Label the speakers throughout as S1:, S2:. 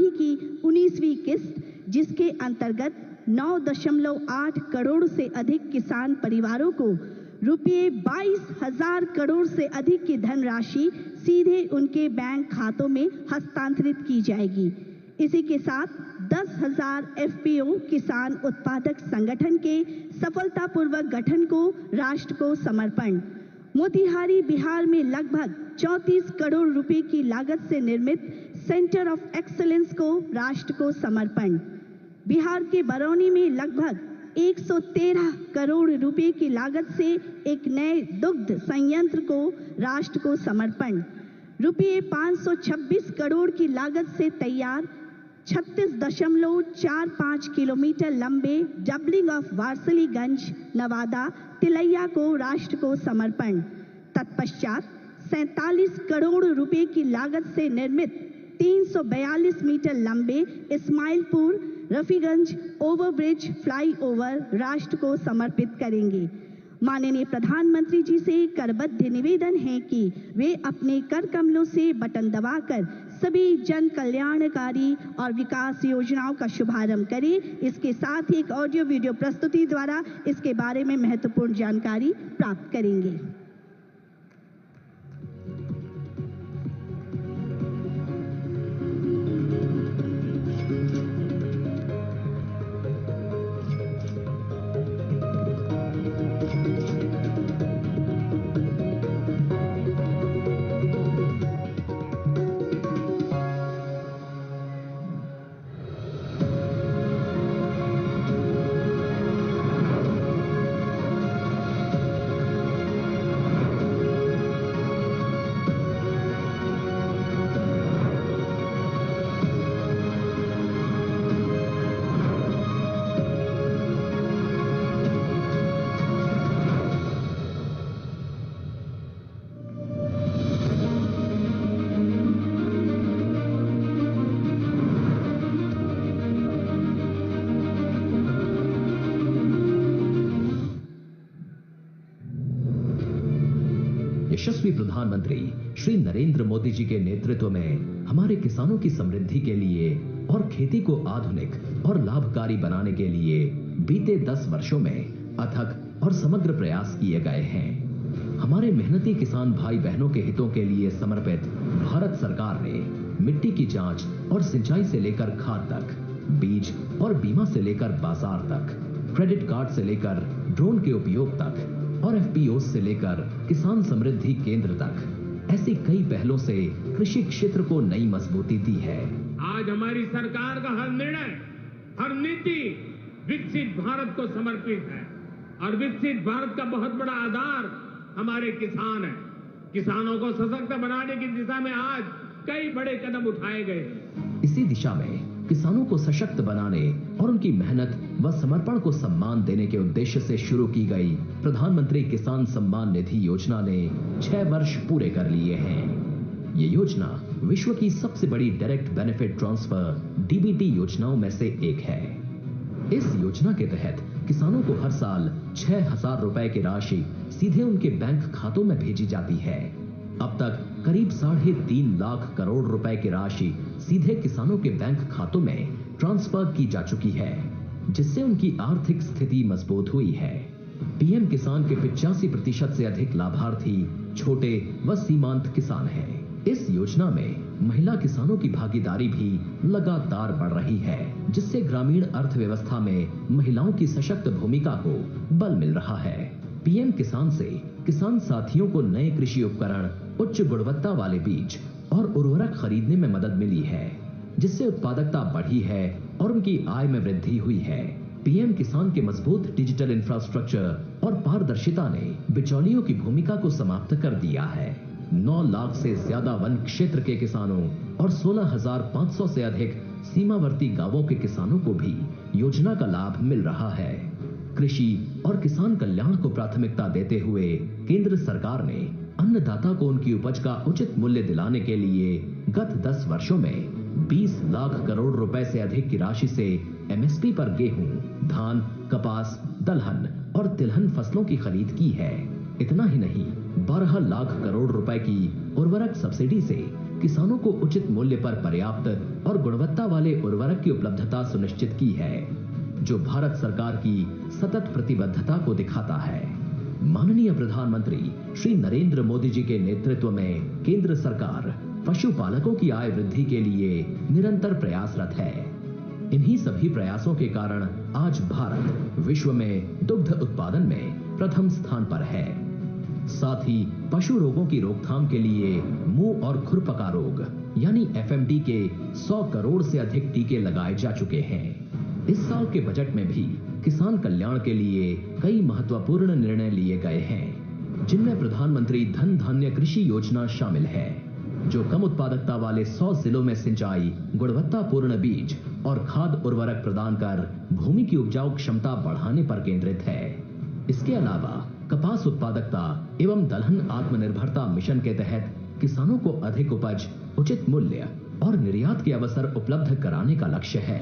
S1: तिमाही की 19वीं किस्त, जिसके अंतर्गत 9.8 करोड़ से अधिक किसान परिवारों को रुपये 22,000 करोड़ से अधिक की धनराशि सीधे उनके बैंक खातों में हस्तांतरित की जाएगी। इसी के साथ 10,000 FPO किसान उत्पादक संगठन के सफलतापूर्वक गठन को राष्ट्र को समर्पण। मोतिहारी बिहार में लगभग 34 करोड़ रुपए की लागत से निर्मित सेंटर ऑफ एक्सीलेंस को राष्ट्र को समर्पण। बिहार के बरौनी में लगभग 113 करोड़ रुपए की लागत से एक नए दुग्ध संयंत्र को राष्ट्र को समर्पण। रुपये 526 करोड़ की लागत से तैयार 36.45 किलोमीटर लंबे डबलिंग ऑफ वारसलीगंज नवादा तिलैया को राष्ट्र को समर्पण। तत्पश्चात 47 करोड़ रुपए की लागत से निर्मित 342 मीटर लंबे इस्माइलपुर रफीगंज ओवरब्रिज फ्लाईओवर राष्ट्र को समर्पित करेंगे। माननीय प्रधानमंत्री जी से करबद्ध निवेदन है कि वे अपने कर कमलों से बटन दबाकर सभी जन कल्याणकारी और विकास योजनाओं का शुभारंभ करें। इसके साथ ही एक ऑडियो वीडियो प्रस्तुति द्वारा इसके बारे में महत्वपूर्ण जानकारी प्राप्त करेंगे।
S2: यशस्वी प्रधानमंत्री श्री नरेंद्र मोदी जी के नेतृत्व में हमारे किसानों की समृद्धि के लिए और खेती को आधुनिक और लाभकारी बनाने के लिए बीते 10 वर्षों में अथक और समग्र प्रयास किए गए हैं। हमारे मेहनती किसान भाई बहनों के हितों के लिए समर्पित भारत सरकार ने मिट्टी की जांच और सिंचाई से लेकर खाद तक, बीज और बीमा से लेकर बाजार तक, क्रेडिट कार्ड से लेकर ड्रोन के उपयोग तक और FPO से लेकर किसान समृद्धि केंद्र तक ऐसी कई पहलों से कृषि क्षेत्र को नई मजबूती दी है।
S3: आज हमारी सरकार का हर निर्णय, हर नीति विकसित भारत को समर्पित है और विकसित भारत का बहुत बड़ा आधार हमारे किसान हैं। किसानों को सशक्त बनाने की दिशा में आज कई बड़े कदम उठाए गए।
S2: इसी दिशा में किसानों को सशक्त बनाने और उनकी मेहनत व समर्पण को सम्मान देने के उद्देश्य से शुरू की गई प्रधानमंत्री किसान सम्मान निधि योजना ने 6 वर्ष पूरे कर लिए हैं। ये योजना विश्व की सबसे बड़ी डायरेक्ट बेनिफिट ट्रांसफर DBT योजनाओं में से एक है। इस योजना के तहत किसानों को हर साल 6,000 रुपए की राशि सीधे उनके बैंक खातों में भेजी जाती है। अब तक करीब 3.5 लाख करोड़ रुपए की राशि सीधे किसानों के बैंक खातों में ट्रांसफर की जा चुकी है, जिससे उनकी आर्थिक स्थिति मजबूत हुई है। PM किसान के 85% से अधिक लाभार्थी छोटे व सीमांत किसान हैं। इस योजना में महिला किसानों की भागीदारी भी लगातार बढ़ रही है, जिससे ग्रामीण अर्थव्यवस्था में महिलाओं की सशक्त भूमिका को बल मिल रहा है। PM किसान से किसान साथियों को नए कृषि उपकरण, उच्च गुणवत्ता वाले बीज और उर्वरक खरीदने में मदद मिली है, जिससे उत्पादकता बढ़ी है और उनकी आय में वृद्धि हुई है। PM किसान के मजबूत डिजिटल इंफ्रास्ट्रक्चर और पारदर्शिता ने बिचौलियों की भूमिका को समाप्त कर दिया है। 9 लाख से ज्यादा वन क्षेत्र के किसानों और 16,500 से अधिक सीमावर्ती गांवों के किसानों को भी योजना का लाभ मिल रहा है। कृषि और किसान कल्याण को प्राथमिकता देते हुए केंद्र सरकार ने अन्नदाता को उनकी उपज का उचित मूल्य दिलाने के लिए गत 10 वर्षों में 20 लाख करोड़ रुपए से अधिक की राशि से MSP पर गेहूं, धान, कपास, दलहन और तिलहन फसलों की खरीद की है। इतना ही नहीं, 12 लाख करोड़ रुपए की उर्वरक सब्सिडी से किसानों को उचित मूल्य पर पर्याप्त और गुणवत्ता वाले उर्वरक की उपलब्धता सुनिश्चित की है, जो भारत सरकार की सतत प्रतिबद्धता को दिखाता है। माननीय प्रधानमंत्री श्री नरेंद्र मोदी जी के नेतृत्व में केंद्र सरकार पशुपालकों की आय वृद्धि के लिए निरंतर प्रयासरत है। इन्हीं सभी प्रयासों के कारण आज भारत विश्व में दुग्ध उत्पादन में प्रथम स्थान पर है। साथ ही पशु रोगों की रोकथाम के लिए मुंह और खुरपका रोग यानी FMD के 100 करोड़ से अधिक टीके लगाए जा चुके हैं। इस साल के बजट में भी किसान कल्याण के लिए कई महत्वपूर्ण निर्णय लिए गए हैं, जिनमें प्रधानमंत्री धन धान्य कृषि योजना शामिल है, जो कम उत्पादकता वाले 100 जिलों में सिंचाई, गुणवत्तापूर्ण बीज और खाद उर्वरक प्रदान कर भूमि की उपजाऊ क्षमता बढ़ाने पर केंद्रित है। इसके अलावा कपास उत्पादकता एवं दलहन आत्मनिर्भरता मिशन के तहत किसानों को अधिक उपज, उचित मूल्य और निर्यात के अवसर उपलब्ध कराने का लक्ष्य है।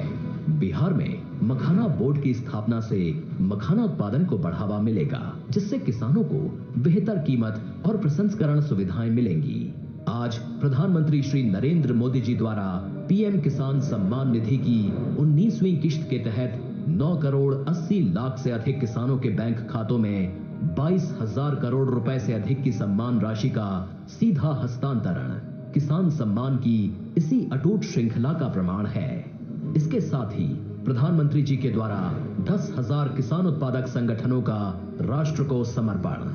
S2: बिहार में मखाना बोर्ड की स्थापना से मखाना उत्पादन को बढ़ावा मिलेगा, जिससे किसानों को बेहतर कीमत और प्रसंस्करण सुविधाएं मिलेंगी। आज प्रधानमंत्री श्री नरेंद्र मोदी जी द्वारा PM किसान सम्मान निधि की 19वीं किश्त के तहत 9 करोड़ 80 लाख से अधिक किसानों के बैंक खातों में 22,000 करोड़ रुपए से अधिक की सम्मान राशि का सीधा हस्तांतरण किसान सम्मान की इसी अटूट श्रृंखला का प्रमाण है। इसके साथ ही प्रधानमंत्री जी के द्वारा 10,000 किसान उत्पादक संगठनों का राष्ट्र को समर्पण,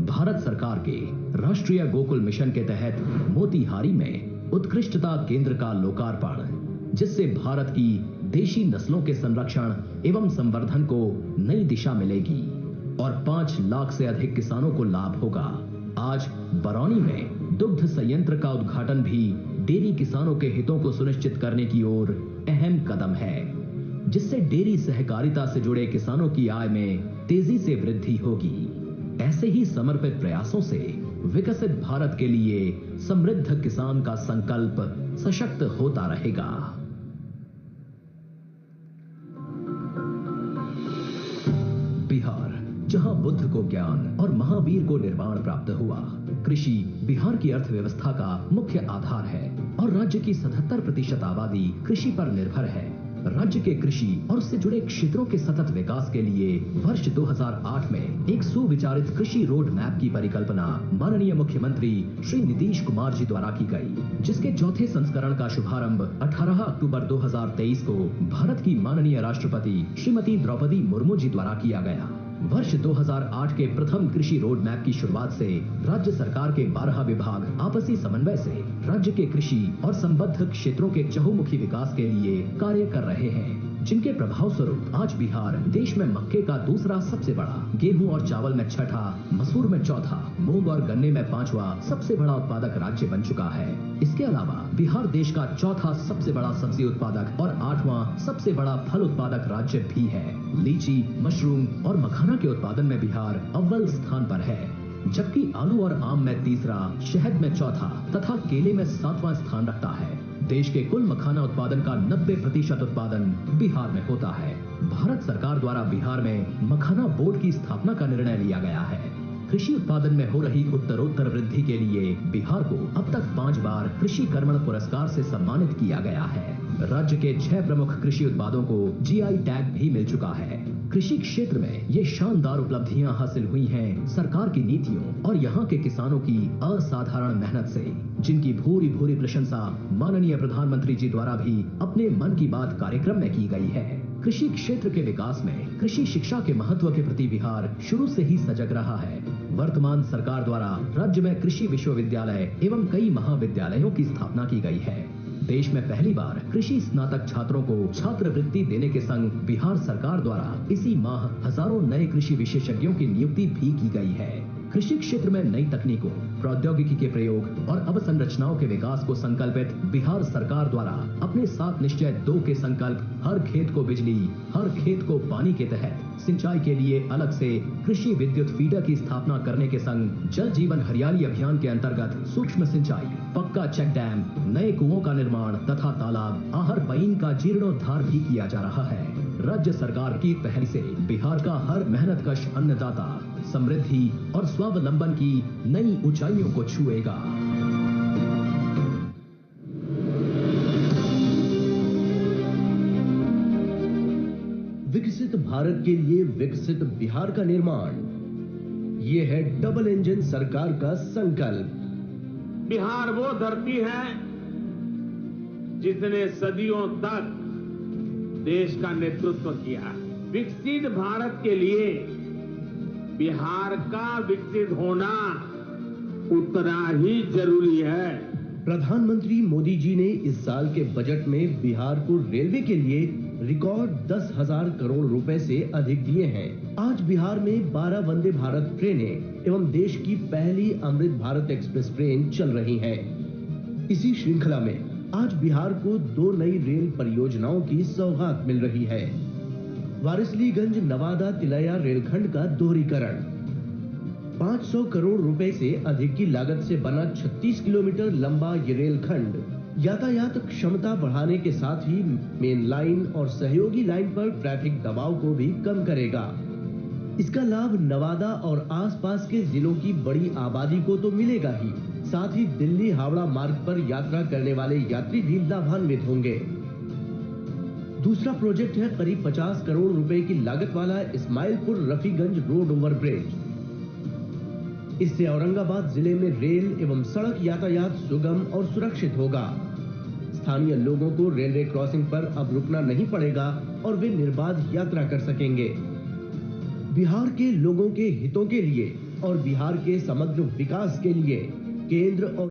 S2: भारत सरकार के राष्ट्रीय गोकुल मिशन के तहत मोतिहारी में उत्कृष्टता केंद्र का लोकार्पण, जिससे भारत की देशी नस्लों के संरक्षण एवं संवर्धन को नई दिशा मिलेगी और 5 लाख से अधिक किसानों को लाभ होगा। आज बरौनी में दुग्ध संयंत्र का उद्घाटन भी डेयरी किसानों के हितों को सुनिश्चित करने की ओर अहम कदम है, जिससे डेयरी सहकारिता से जुड़े किसानों की आय में तेजी से वृद्धि होगी। ऐसे ही समर्पित प्रयासों से विकसित भारत के लिए समृद्ध किसान का संकल्प सशक्त होता रहेगा। बिहार, जहां बुद्ध को ज्ञान और महावीर को निर्वाण प्राप्त हुआ, कृषि बिहार की अर्थव्यवस्था का मुख्य आधार है और राज्य की 77% आबादी कृषि पर निर्भर है। राज्य के कृषि और उससे जुड़े क्षेत्रों के सतत विकास के लिए वर्ष 2008 में एक सुविचारित कृषि रोड मैप की परिकल्पना माननीय मुख्यमंत्री श्री नीतीश कुमार जी द्वारा की गई, जिसके चौथे संस्करण का शुभारंभ 18 अक्टूबर 2023 को भारत की माननीय राष्ट्रपति श्रीमती द्रौपदी मुर्मू जी द्वारा किया गया। वर्ष 2008 के प्रथम कृषि रोड मैप की शुरुआत से राज्य सरकार के 12 विभाग आपसी समन्वय से राज्य के कृषि और संबद्ध क्षेत्रों के चहुमुखी विकास के लिए कार्य कर रहे हैं, जिनके प्रभाव स्वरूप आज बिहार देश में मक्के का दूसरा सबसे बड़ा, गेहूं और चावल में छठा, मसूर में चौथा, मूंग और गन्ने में 5वां सबसे बड़ा उत्पादक राज्य बन चुका है। इसके अलावा बिहार देश का चौथा सबसे बड़ा सब्जी उत्पादक और 8वां सबसे बड़ा फल उत्पादक राज्य भी है। लीची, मशरूम और मखाना के उत्पादन में बिहार अव्वल स्थान पर है, जबकि आलू और आम में तीसरा, शहद में चौथा तथा केले में 7वां स्थान रखता है। देश के कुल मखाना उत्पादन का 90% उत्पादन बिहार में होता है। भारत सरकार द्वारा बिहार में मखाना बोर्ड की स्थापना का निर्णय लिया गया है। कृषि उत्पादन में हो रही उत्तरोत्तर वृद्धि के लिए बिहार को अब तक 5 बार कृषि कर्मण पुरस्कार से सम्मानित किया गया है। राज्य के 6 प्रमुख कृषि उत्पादों को GI टैग भी मिल चुका है। कृषि क्षेत्र में ये शानदार उपलब्धियां हासिल हुई हैं सरकार की नीतियों और यहाँ के किसानों की असाधारण मेहनत से, जिनकी भूरी भूरी प्रशंसा माननीय प्रधानमंत्री जी द्वारा भी अपने मन की बात कार्यक्रम में की गई है। कृषि क्षेत्र के विकास में कृषि शिक्षा के महत्व के प्रति बिहार शुरू से ही सजग रहा है। वर्तमान सरकार द्वारा राज्य में कृषि विश्वविद्यालय एवं कई महाविद्यालयों की स्थापना की गई है। देश में पहली बार कृषि स्नातक छात्रों को छात्रवृत्ति देने के संग बिहार सरकार द्वारा इसी माह हजारों नए कृषि विशेषज्ञों की नियुक्ति भी की गई है। कृषि क्षेत्र में नई तकनीकों, प्रौद्योगिकी के प्रयोग और अवसंरचनाओं के विकास को संकल्पित बिहार सरकार द्वारा अपने 7 निश्चय 2 के संकल्प हर खेत को बिजली, हर खेत को पानी के तहत सिंचाई के लिए अलग से कृषि विद्युत फीडर की स्थापना करने के संग जल जीवन हरियाली अभियान के अंतर्गत सूक्ष्म सिंचाई, पक्का चेक डैम, नए कुओं का निर्माण तथा तालाब, आहर पईन का जीर्णोद्धार भी किया जा रहा है। राज्य सरकार की पहल से बिहार का हर मेहनतकश अन्नदाता समृद्धि और स्वावलंबन की नई ऊंचाइयों को छुएगा।
S4: विकसित भारत के लिए विकसित बिहार का निर्माण, ये है डबल इंजन सरकार का संकल्प।
S3: बिहार वो धरती है जिसने सदियों तक देश का नेतृत्व किया। विकसित भारत के लिए बिहार का विकसित होना उतना ही जरूरी है।
S4: प्रधानमंत्री मोदी जी ने इस साल के बजट में बिहार को रेलवे के लिए रिकॉर्ड 10,000 करोड़ रुपए से अधिक दिए हैं। आज बिहार में 12 वंदे भारत ट्रेनें एवं देश की पहली अमृत भारत एक्सप्रेस ट्रेन चल रही हैं। इसी श्रृंखला में आज बिहार को 2 नई रेल परियोजनाओं की सौगात मिल रही है। वारिसलीगंज नवादा तिलैया रेलखंड का दोहरीकरण, 500 करोड़ रुपए से अधिक की लागत से बना 36 किलोमीटर लंबा ये रेलखंड यातायात क्षमता बढ़ाने के साथ ही मेन लाइन और सहयोगी लाइन पर ट्रैफिक दबाव को भी कम करेगा। इसका लाभ नवादा और आसपास के जिलों की बड़ी आबादी को तो मिलेगा ही, साथ ही दिल्ली हावड़ा मार्ग पर यात्रा करने वाले यात्री भी लाभान्वित होंगे। दूसरा प्रोजेक्ट है करीब 50 करोड़ रुपए की लागत वाला Ismailpur Rafiganj road over bridge. इससे औरंगाबाद जिले में रेल एवं सड़क यातायात सुगम और सुरक्षित होगा। स्थानीय लोगों को रेलवे क्रॉसिंग पर अब रुकना नहीं पड़ेगा और वे निर्बाध यात्रा कर सकेंगे। बिहार के लोगों के हितों के लिए और बिहार के समग्र विकास के लिए केंद्र और